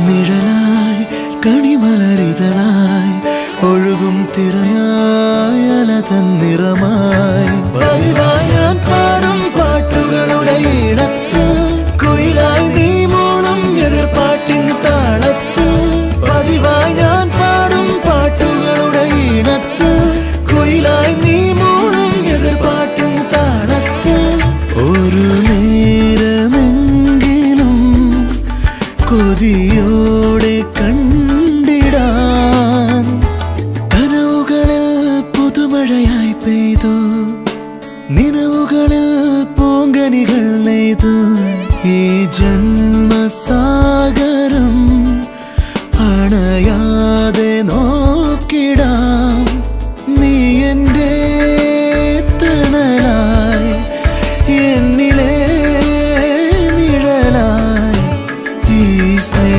നിഴലായി കണിമലരിതളായി ഒഴുകും തിരയായി അലതൻ നിറമായി പതിവായി ഞാൻ പാടും പാട്ടുകളുടെ ഇടത്ത് കുയിലായി നീ മൂളും എതിർപ്പാട്ടിൻ താളത്ത് പതിവായി ഞാൻ പാടും പാട്ടുകളുടെ ഇടത്ത് കുയിലായി നീ മൂളും എതിർപ്പാട്ടിൻ താളത്ത് ഒരു നേരമെങ്കിലും കൊതിയോടെ കണ്ടിടാൻ കനവുകളിൽ പുതുമഴയായി പെയ്തു നിലവുകളിൽ പൂങ്കനികൾ നെയ്തു ഈ ജന്മസാ